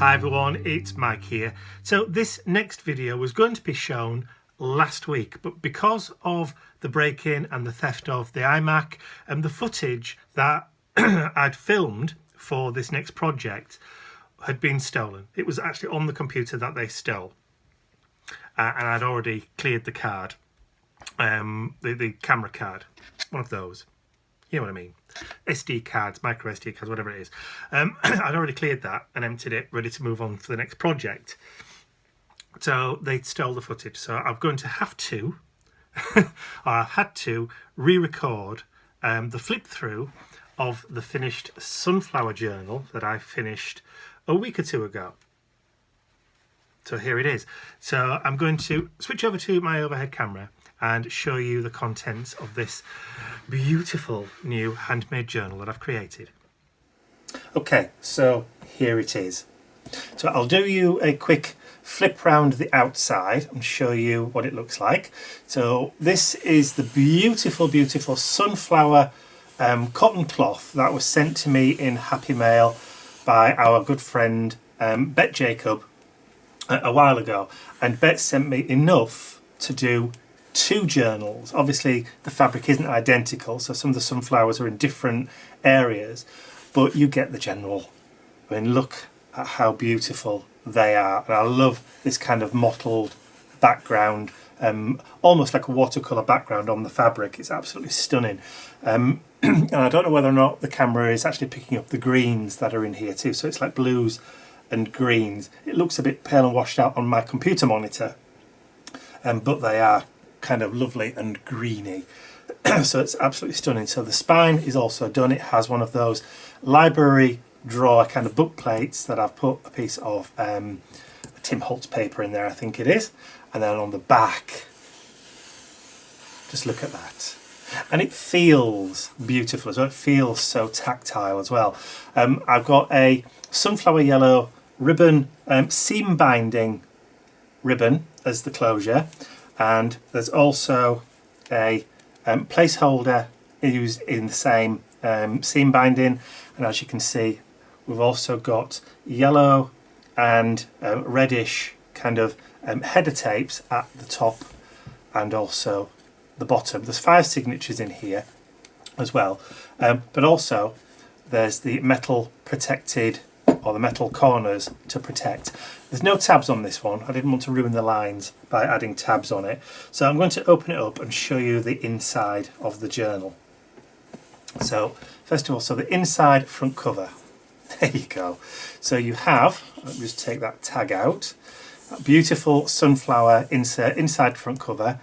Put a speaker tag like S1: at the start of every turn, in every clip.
S1: Hi everyone, it's Mike here. So this next video was going to be shown last week, but because of the break-in and the theft of the iMac and the footage that I'd filmed for this next project had been stolen. It was actually on the computer that they stole, and I'd already cleared the card, the camera card, one of those. You know what I mean? SD cards, micro SD cards, whatever it is. I'd already cleared that and emptied it, ready to move on to the next project. So they stole the footage. So I'm going to have to, or I've had to, re-record the flip through of the finished sunflower journal that I finished a week or two ago. So here it is. So I'm going to switch over to my overhead camera and show you the contents of this beautiful new handmade journal that I've created. Okay, so here it is. So I'll do you a quick flip round the outside and show you what it looks like. So this is the beautiful, beautiful sunflower cotton cloth that was sent to me in Happy Mail by our good friend Bet Jacob a while ago, and Bet sent me enough to do 2 journals. Obviously the fabric isn't identical, so some of the sunflowers are in different areas, but you get the general. I mean, look at how beautiful they are, and I love this kind of mottled background, almost like a watercolour background on the fabric. It's absolutely stunning. And I don't know whether or not the camera is actually picking up the greens that are in here too, so it's like blues and greens. It looks a bit pale and washed out on my computer monitor, but they are kind of lovely and greeny. So it's absolutely stunning. So the spine is also done. It has one of those library drawer kind of book plates that I've put a piece of Tim Holtz paper in there, I think it is, and then on the back, just look at that. And it feels beautiful as well. It feels so tactile as well. I've got a sunflower yellow ribbon, seam binding ribbon as the closure, and there's also a placeholder used in the same seam binding, and as you can see we've also got yellow and reddish kind of header tapes at the top and also the bottom. There's 5 signatures in here as well, but also there's the metal protected, or the metal corners to protect. There's no tabs on this one. I didn't want to ruin the lines by adding tabs on it. So I'm going to open it up and show you the inside of the journal. So first of all, so the inside front cover. There you go. So you have, let me just take that tag out, that beautiful sunflower inside front cover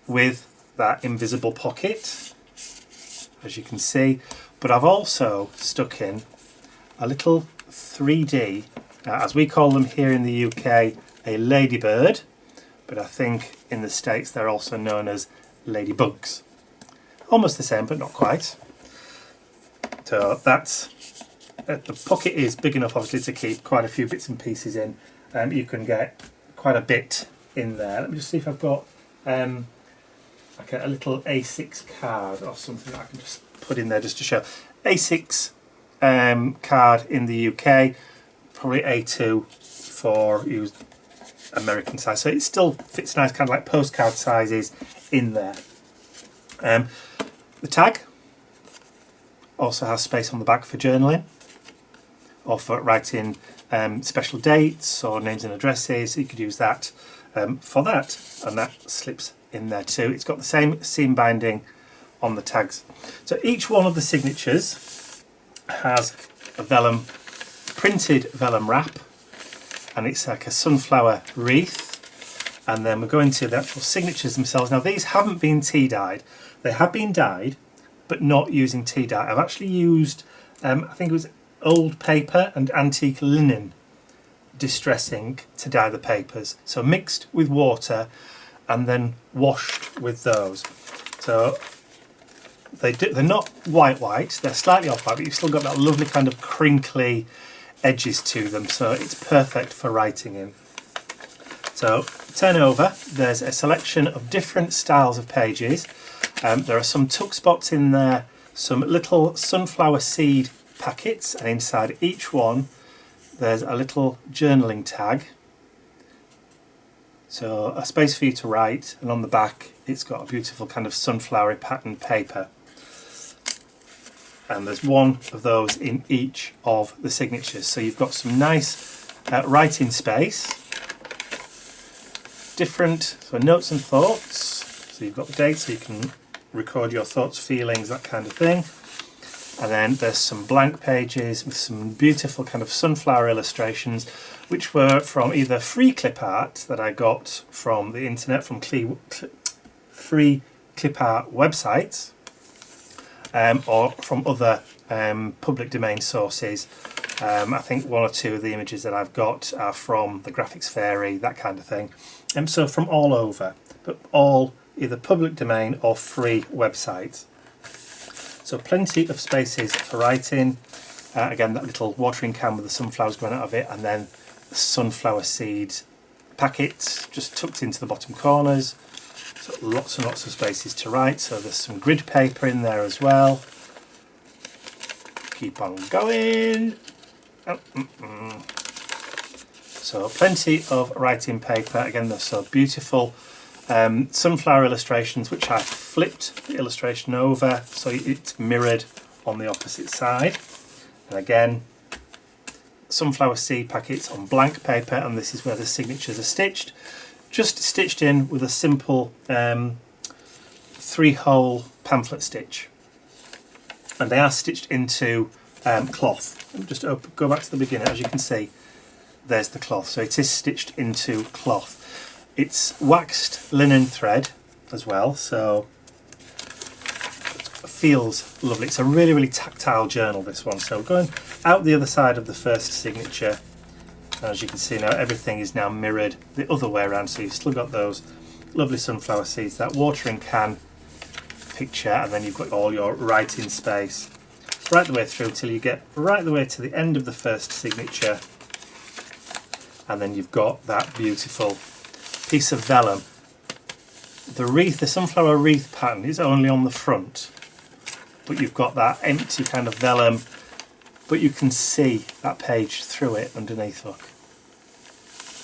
S1: with that invisible pocket, as you can see. But I've also stuck in a little 3D, as we call them here in the UK, a ladybird, but I think in the States they're also known as ladybugs. Almost the same, but not quite. So that's, the pocket is big enough obviously to keep quite a few bits and pieces in. You can get quite a bit in there. Let me just see if I've got like a little A6 card or something that I can just put in there just to show. A6 card in the UK, probably A2 for used American size, so it still fits nice, kind of like postcard sizes in there. The tag also has space on the back for journaling or for writing special dates or names and addresses. You could use that for that, and that slips in there too. It's got the same seam binding on the tags. So each one of the signatures has a vellum, printed vellum wrap, and it's like a sunflower wreath. And then we're going to the actual signatures themselves. Now these haven't been tea dyed. They have been dyed, but not using tea dye. I've actually used, I think it was old paper and antique linen distress ink to dye the papers. So mixed with water and then washed with those. So they're not white, they're slightly off-white, but you've still got that lovely kind of crinkly edges to them, so it's perfect for writing in. So turn over, there's a selection of different styles of pages. There are some tuck spots in there, some little sunflower seed packets, and inside each one there's a little journaling tag, so a space for you to write, and on the back it's got a beautiful kind of sunflowery patterned paper, and there's one of those in each of the signatures, so you've got some nice writing space, different so notes and thoughts, so you've got the date so you can record your thoughts, feelings, that kind of thing. And then there's some blank pages with some beautiful kind of sunflower illustrations, which were from either free clip art that I got from the internet, from free clip art websites, or from other public domain sources. I think one or two of the images that I've got are from the Graphics Fairy, that kind of thing. So from all over, but all either public domain or free websites. So plenty of spaces for writing. Again, that little watering can with the sunflowers going out of it, and then the sunflower seed packets just tucked into the bottom corners. So lots and lots of spaces to write. So there's some grid paper in there as well. Keep on going. So plenty of writing paper. Again, they're so beautiful. Sunflower illustrations, which I flipped the illustration over so it's mirrored on the opposite side. And again, sunflower seed packets on blank paper, and this is where the signatures are stitched. Just stitched in with a simple 3-hole pamphlet stitch. And they are stitched into cloth. Just go back to the beginning. As you can see, there's the cloth. So it is stitched into cloth. It's waxed linen thread as well, so it feels lovely. It's a really, really tactile journal, this one. So going out the other side of the first signature, as you can see now, everything is now mirrored the other way around. So you've still got those lovely sunflower seeds, that watering can picture, and then you've got all your writing space right the way through till you get right the way to the end of the first signature, and then you've got that beautiful piece of vellum. The wreath, the sunflower wreath pattern is only on the front, but you've got that empty kind of vellum, but you can see that page through it underneath. Look,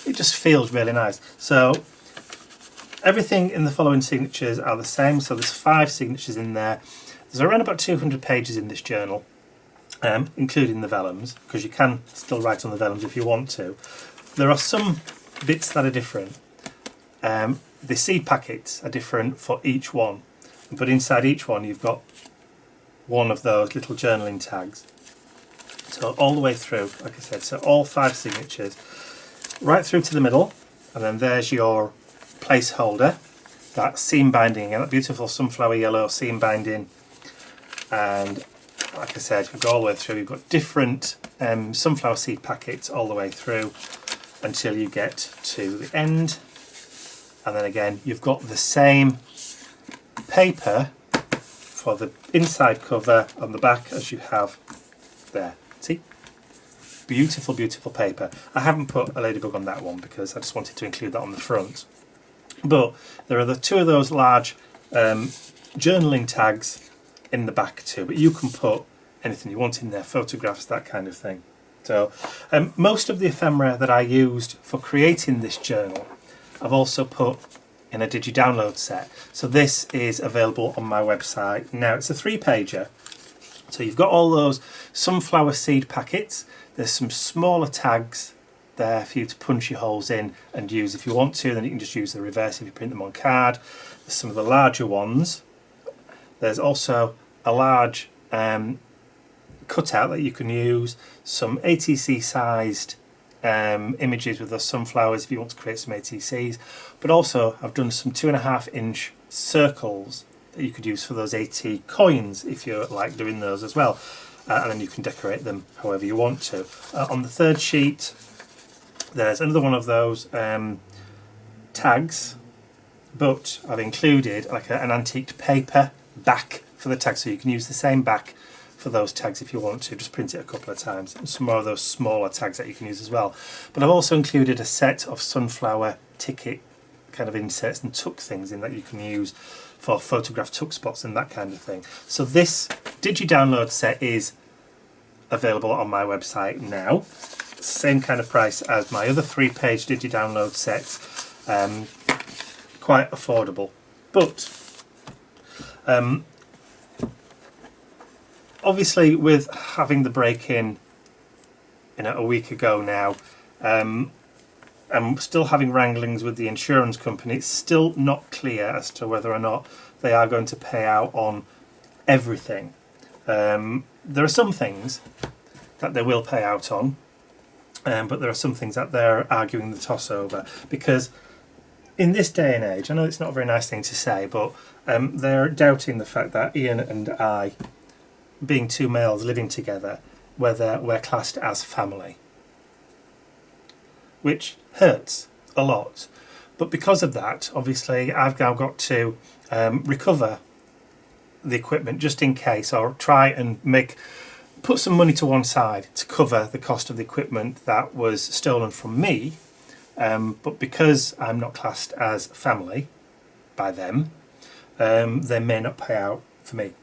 S1: it just feels really nice. So everything in the following signatures are the same, so there's 5 signatures in there. There's around about 200 pages in this journal, including the vellums, because you can still write on the vellums if you want to. There are some bits that are different. The seed packets are different for each one, but inside each one you've got one of those little journaling tags. So all the way through, like I said, so all 5 signatures, right through to the middle, and then there's your placeholder, that seam binding, and that beautiful sunflower yellow seam binding. And like I said, you go all the way through, you've got different sunflower seed packets all the way through until you get to the end. And then again, you've got the same paper for the inside cover on the back as you have there. See? Beautiful, beautiful paper. I haven't put a ladybug on that one because I just wanted to include that on the front. But there are the 2 of those large journaling tags in the back too. But you can put anything you want in there, photographs, that kind of thing. So most of the ephemera that I used for creating this journal I've also put in a digi-download set. So this is available on my website now. It's a 3-pager. So you've got all those sunflower seed packets. There's some smaller tags there for you to punch your holes in and use if you want to. Then you can just use the reverse if you print them on card. There's some of the larger ones. There's also a large cutout that you can use. Some ATC sized images with the sunflowers if you want to create some ATCs, but also I've done some 2.5-inch circles that you could use for those AT coins if you like doing those as well, and then you can decorate them however you want to. On the 3rd sheet there's another one of those tags, but I've included like an antiqued paper back for the tag, so you can use the same back for those tags if you want to, just print it a couple of times. And some more of those smaller tags that you can use as well. But I've also included a set of sunflower ticket kind of inserts and tuck things in that you can use for photograph tuck spots and that kind of thing. So this digi-download set is available on my website now. same kind of price as my other 3-page digi-download sets. Quite affordable, but obviously with having the break-in a week ago now, I'm still having wranglings with the insurance company. It's still not clear as to whether or not they are going to pay out on everything. There are some things that they will pay out on, but there are some things that they're arguing the toss over, because in this day and age, I know it's not a very nice thing to say, but they're doubting the fact that Ian and I, being two males living together, whether we're classed as family, which hurts a lot. But because of that, obviously I've now got to recover the equipment just in case, or try and put some money to one side to cover the cost of the equipment that was stolen from me. But because I'm not classed as family by them, they may not pay out for me.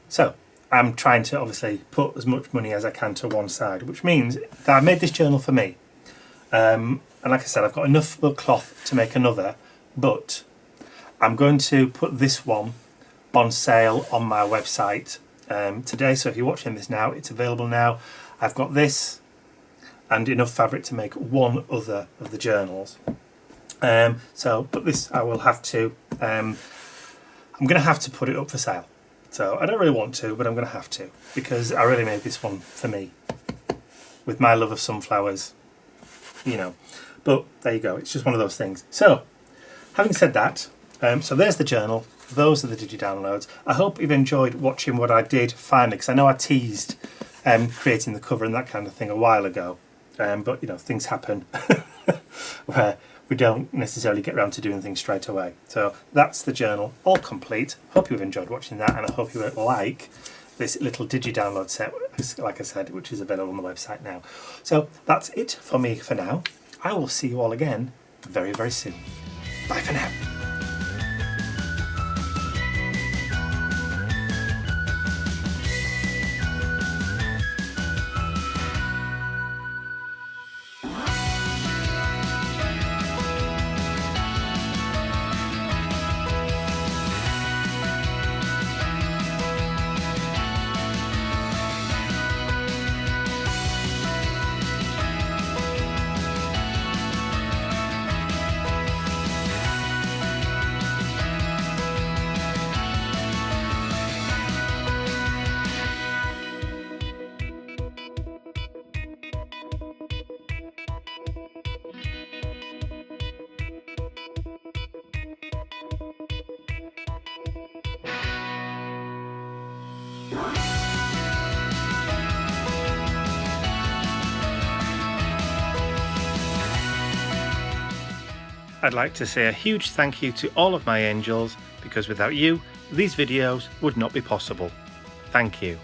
S1: So I'm trying to obviously put as much money as I can to one side, which means that I made this journal for me. And like I said, I've got enough cloth to make another, but I'm going to put this one on sale on my website today. So if you're watching this now, it's available now. I've got this and enough fabric to make one other of the journals. But this I will have to, I'm going to have to put it up for sale. So I don't really want to, but I'm going to have to, because I really made this one for me, with my love of sunflowers, you know. But there you go, it's just one of those things. So, having said that, so there's the journal, those are the digi-downloads. I hope you've enjoyed watching what I did finally, because I know I teased creating the cover and that kind of thing a while ago. But you know, things happen where we don't necessarily get around to doing things straight away. So that's the journal, all complete. Hope you've enjoyed watching that, and I hope you like this little digi-download set, like I said, which is available on the website now. So that's it for me for now. I will see you all again very, very soon. Bye for now. I'd like to say a huge thank you to all of my angels, because without you, these videos would not be possible. Thank you.